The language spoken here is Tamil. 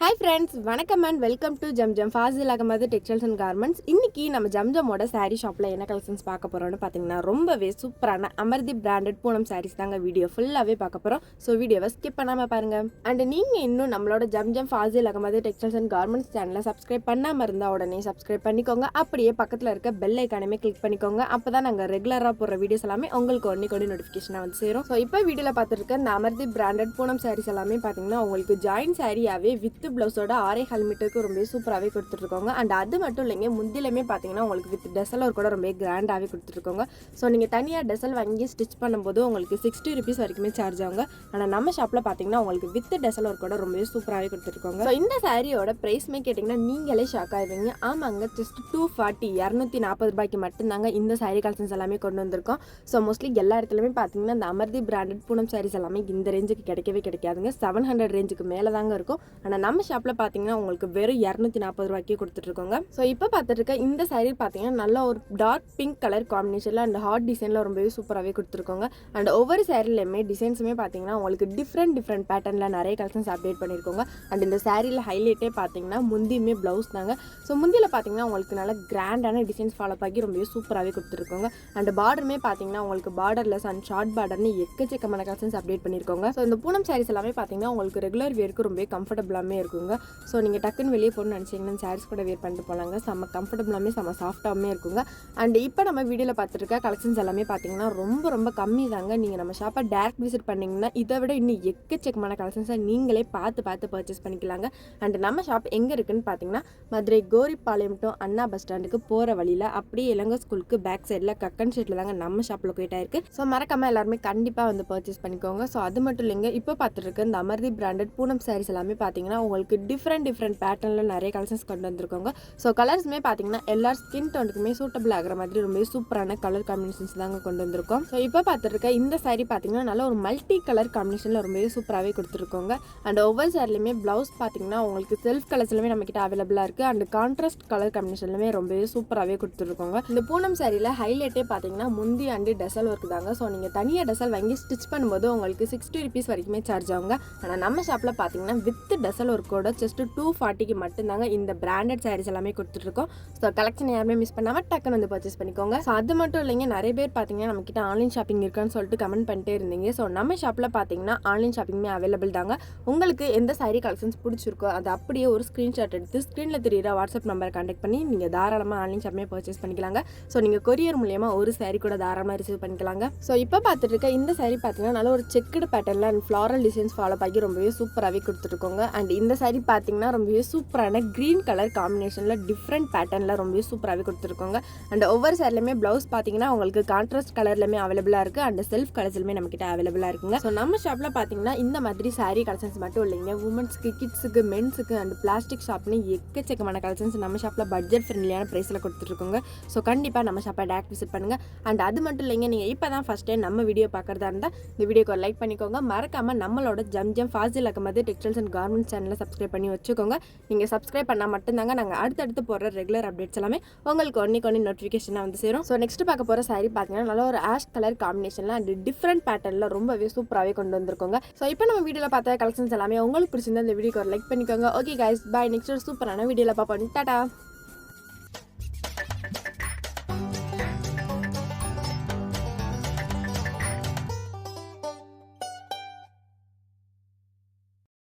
Hi friends, வணக்கம் and welcome to Zamzam Fazil Ahamed Textiles and Garments. இன்னைக்கு நம்ம ஜம்ஜமோட Saree Shopல என்ன கலெக்ஷன்ஸ் பார்க்க போறோம்னு பாத்தீங்கன்னா ரொம்பவே சூப்பரான அமர்தி பிராண்டட் பூனம் sarees தாங்க வீடியோ ஃபுல்லாவே பார்க்க போறோம். சோ வீடியோவை ஸ்கிப் பண்ணாம பாருங்க. and நீங்க இன்னும் நம்மளோட Zamzam Fazil Ahamed Textiles and Garments சேனலை சப்ஸ்கிரைப் பண்ணாம இருந்தா உடனே சப்ஸ்கிரைப் பண்ணிக்கோங்க. அப்படியே பக்கத்துல இருக்க பெல் ஐகானையுமே கிளிக் பண்ணிக்கோங்க. அப்பதான் நாங்க ரெகுலரா போற வீடியோஸ் எல்லாமே உங்களுக்கு ஒண்ணே நோட்டிஃபிகேஷனா வந்து சேரும். சோ இப்போ வீடியோல பார்த்துருக்க இந்த அமர்தி பிராண்டட் பூனம் sarees எல்லாமே பாத்தீங்கன்னா உங்களுக்கு ஜாயின் சாரியாவே வித் பிளவுஸோட 6.5 மீட்டருக்கு ரொம்ப சூப்பராகவே கொடுத்துருக்கோங்க. அண்ட் அது மட்டும் இல்லைங்க, முந்திலுமே பார்த்தீங்கன்னா உங்களுக்கு வித் டெசல் ஒரு கூட ரொம்ப கிராண்டாகவே கொடுத்துருக்கோங்க. ஸோ நீங்கள் தனியாக டெசல் வாங்கி ஸ்டிச் பண்ணும்போது உங்களுக்கு 60 rupees வரைக்குமே சார்ஜ் ஆகுங்க. ஆனால் நம்ம ஷாப்பில் பார்த்தீங்கன்னா உங்களுக்கு வித் டெசல் ஒரு கூட ரொம்பவே சூப்பராகவே கொடுத்துருக்கோங்க. ஸோ இந்த சாரியோட ப்ரைஸ்மே கேட்டிங்கன்னா நீங்களே ஷாக் ஆகிடுவீங்க. ஆமாங்க, ஜஸ்ட் 240 ரூபாய்க்கு மட்டும்தாங்க இந்த சாரி கலெக்ஷன்ஸ் எல்லாமே கொண்டு வந்திருக்கோம். ஸோ மோஸ்ட்லி எல்லா இடத்துலையுமே பார்த்தீங்கன்னா இந்த அமர்தி பிராண்டட் பூனம் சாரீஸ் எல்லாமே இந்த ரேஞ்சுக்கு கிடைக்கவே கிடைக்காதுங்க. 700 ரேஞ்சுக்கு மேலே தாங்க இருக்கும். ஆனால் நம்ம ஷாப்பில் பார்த்தீங்கன்னா உங்களுக்கு வெறும் 240 ரூபாய்க்கே கொடுத்துட்ருக்கோங்க. ஸோ இப்போ பார்த்துட்டு இருக்க இந்த சாரீ பார்த்தீங்கன்னா நல்ல ஒரு டார்க் பிங்க் கலர் காம்பினேஷனில் அண்ட் ஹாட் டிசைனில் ரொம்பவே சூப்பராகவே கொடுத்துருக்கோங்க. அண்ட் ஒவ்வொரு சாரிலையுமே டிசைன்ஸுமே பார்த்தீங்கன்னா உங்களுக்கு டிஃப்ரெண்ட் பேட்டர்னில் நிறைய கலெக்ஷன்ஸ் அப்டேட் பண்ணியிருக்கோங்க. அண்ட் இந்த சாரியில் ஹைலைட்டே பார்த்தீங்கன்னா முந்தியுமே ப்ளவுஸ் தாங்க. ஸோ முந்தியில் பார்த்தீங்கன்னா உங்களுக்கு நல்ல கிராண்டான டிசைன்ஸ் ஃபாலோ ஆகி ரொம்பவே சூப்பராகவே கொடுத்துருக்கோங்க. அண்ட் பார்டருமே பார்த்தீங்கன்னா உங்களுக்கு பார்டர்லெஸ் அண்ட் ஷார்ட் பார்டர்னு எக்கச்சக்கமான கலெக்ஷன்ஸ் அப்டேட் பண்ணியிருக்கோங்க. ஸோ இந்த பூனம் சாரீஸ் எல்லாமே பார்த்தீங்கன்னா உங்களுக்கு ரெகுலர் வேருக்கு ரொம்ப கம்ஃபர்டபுளாமே இருக்குங்க. ஸோ நீங்கள் டக்குன்னு வெளியே போகணும்னு நினச்சிங்கன்னா சாரீஸ் கூட வேர் பண்ணிட்டு போகலாங்க. செம்ம கம்ஃபர்டபுளாமே செம்ம சாஃப்டாகவே இருக்குங்க. அண்ட் இப்போ நம்ம வீடியோவில் பார்த்துருக்க கலெக்ஷன்ஸ் எல்லாமே பார்த்தீங்கன்னா ரொம்ப கம்மி தாங்க. நீங்கள் நம்ம ஷாப்பை டேரக்ட் விசிட் பண்ணிங்கன்னா இதை விட இன்னும் எக்கச்சக்கமான கலெக்ஷன்ஸை நீங்களே பார்த்து பர்ச்சேஸ் பண்ணிக்கலாங்க. அண்ட் நம்ம ஷாப் எங்கே இருக்குன்னு பார்த்தீங்கன்னா Madurai Goripalayam to Anna bus ஸ்டாண்டுக்கு போகிற வழியில் அப்படியே இளங்கோ ஸ்கூலுக்கு பேக் சைடில் கக்கன் ஸ்ட்ரீட்டில் தாங்க நம்ம ஷாப் லொக்கேட் ஆயிருக்கு. ஸோ மறக்காமல் எல்லாருமே கண்டிப்பாக வந்து பர்ச்சேஸ் பண்ணிக்கோங்க. ஸோ அது மட்டும் இல்லைங்க, இப்போ பார்த்துருக்க இந்த அமர்தி பிராண்டட் பூனம் சாரீஸ் எல்லாமே பார்த்தீங்கன்னா உங்களுக்கு டிஃப்ரெண்ட் பேட்டர்னில் நிறைய கலெக்ஷன்ஸ் கொண்டு வந்திருக்கோங்க. ஸோ கலர்ஸுமே பார்த்தீங்கன்னா எல்லா ஸ்கின் டோனுக்குமே சூட்டபிள் ஆகிற மாதிரி ரொம்ப சூப்பரான கலர் காம்பினேஷன்ஸ் தாங்க கொண்டு வந்திருக்கோம். ஸோ இப்போ பார்த்துருக்க இந்த சாரீ பார்த்தீங்கன்னா நல்ல ஒரு மல்டி கலர் காம்பினேஷனில் ரொம்பவே சூப்பராகவே கொடுத்துருக்கோங்க. அண்ட் ஒவ்வொரு சாரிலையுமே ப்ளவுஸ் பார்த்தீங்கன்னா உங்களுக்கு செல்ஃப் கலர்ஸ்லுமே நம்மக்கிட்ட அவைலபிளாக இருக்குது. அண்ட் கான்ட்ராஸ்ட் கலர் காம்பினேஷன்லுமே ரொம்பவே சூப்பராகவே கொடுத்துருக்கோங்க. இந்த பூனம் சாரியில் ஹைலைட்டே பார்த்தீங்கன்னா முந்தி அண்டு டெசல் ஒர்க் தாங்க. ஸோ நீங்கள் தனியாக டெசல் வாங்கி ஸ்டிச் பண்ணும்போது உங்களுக்கு 60 rupees வரைக்குமே சார்ஜ் ஆகுங்க. ஆனால் நம்ம ஷாப்பில் பார்த்தீங்கன்னா வித் டெசல் ஒர்க்கோட ஜஸ்ட் 240க்கு மட்டும்தாங்க இந்த பிராண்டட் சாரீஸ் எல்லாமே கொடுத்துட்ருக்கோம். ஸோ கலெக்ஷன் யாருமே மிஸ் பண்ணாமல் டக்குன்னு வந்து பர்ச்சேஸ் பண்ணிக்கோங்க. ஸோ அது மட்டும் இல்லைங்க, நிறைய பேர் பார்த்தீங்கன்னா நம்மக்கிட்ட ஆன்லைன் ஷாப்பிங் இருக்கான்னு சொல்லிட்டு கமெண்ட் பண்ணிட்டே இருந்தீங்க. ஸோ நம்ம ஷாப்பில் பார்த்தீங்கன்னா ஆன்லைன் ஷாப்பிங்குமே அவைலபிள் தாங்க. உங்களுக்கு எந்த சாரீ கலெக்ஷன்ஸ் பிடிச்சிருக்கோ அது அப்படியே ஒரு ஸ்க்ரீன்ஷாட் எடுத்து ஸ்க்ரீனில் தெரியுற வாட்ஸ்அப் நம்பரை கான்டாக்ட் பண்ணி நீங்கள் தாராளமாக ஆன்லைன் ஷாப்பிங்கே பர்ச்சேஸ் பண்ணிக்கலாங்க. ஸோ நீங்கள் கொரியர் மூலியமாக ஒரு சாரீ கூட தாராளமாக ரிசீவ் பண்ணிக்கலாங்க. ஸோ இப்போ பார்த்துட்டு இருக்க இந்த சாரீ பார்த்தீங்கன்னா நல்ல ஒரு செக்குடு பேட்டர்னில் அண்ட் ஃப்ளாரல் டிசைன்ஸ் ஃபாலோ ஆகி ரொம்பவே சூப்பராகவே கொடுத்துருக்கோங்க. அண்ட் இந்த சாரீ பார்த்தீங்கன்னா ரொம்பவே சூப்பரான கிரீன் கலர் காம்பினேஷனில் டிஃப்ரெண்ட் பேட்டர்னில் ரொம்பவே சூப்பராகவே கொடுத்துருக்கோங்க. அண்ட் ஒவ்வொரு சாரிலையுமே ப்ளவுஸ் பார்த்தீங்கன்னா உங்களுக்கு கான்ட்ராஸ்ட் கலர்லையுமே அவைலபிளாக இருக்குது. அண்ட் செல்ஃப் கலர்ஸ்லுமே நம்மக்கிட்ட அவைலபிளாக இருக்குங்க. ஸோ நம்ம ஷாப்பில் பார்த்தீங்கன்னா இந்த மாதிரி சாரீ கலெக்ஷன்ஸ் மட்டும் இல்லைங்க, உமன்ஸ்க்கு, கிட்ஸுக்கு, மென்ஸுக்கு அண்ட் பிளாஸ்டிக் ஷாப்னு எக்கச்சக்கமான கலெக்ஷன்ஸ் நம்ம ஷாப்பில் பட்ஜெட் ஃப்ரெண்ட்லியான ப்ரைஸில் கொடுத்துருக்கோங்க. ஸோ கண்டிப்பாக நம்ம ஷாப்பை டேரக்ட் விசிட் பண்ணுங்கள். அண்ட் அது மட்டும் இல்லைங்க, நீங்கள் இப்போ தான் ஃபஸ்ட் டைம் நம்ம வீடியோ பார்க்குறதா இருந்தால் இந்த வீடியோக்கு ஒரு லைக் பண்ணிக்கோங்க. மறக்காமல் நம்மளோட Zamzam Fazil Ahmed textiles and garments சேனலை சப்ஸ்கிரைப் பண்ணி வச்சுக்கோங்க. நீங்கள் சப்ஸ்கிரைப் பண்ணால் மட்டும்தாங்க நாங்கள் அடுத்தடுத்து போடுற ரெகுலர் அப்டேட்ஸ் எல்லாமே உங்களுக்கு ஒன்று நோட்டிஃபிகேஷனாக வந்து சேரும். ஸோ நெக்ஸ்ட் பார்க்க போகிற சாரீ பார்த்தீங்கன்னா நல்ல ஒரு ஆஷ் கலர் காம்பினேஷனில் அண்ட் டிஃப்ரெண்ட் பேட்டர்னில் ரொம்பவே சூப்பராகவே கொண்டு வந்திருக்கோங்க. ஸோ இப்போ நம்ம வீடியோவில் பார்த்த கலெக்ஷன்ஸ் எல்லாமே உங்களுக்கு பிடிச்சிருந்தா இந்த வீடியோக்கு ஒரு லைக் பண்ணிக்கோங்க. ஓகே கைஸ், பாய். நெக்ஸ்ட் ஒரு சூப்பரான வீடியோவில் பார்ப்போம். டாடா.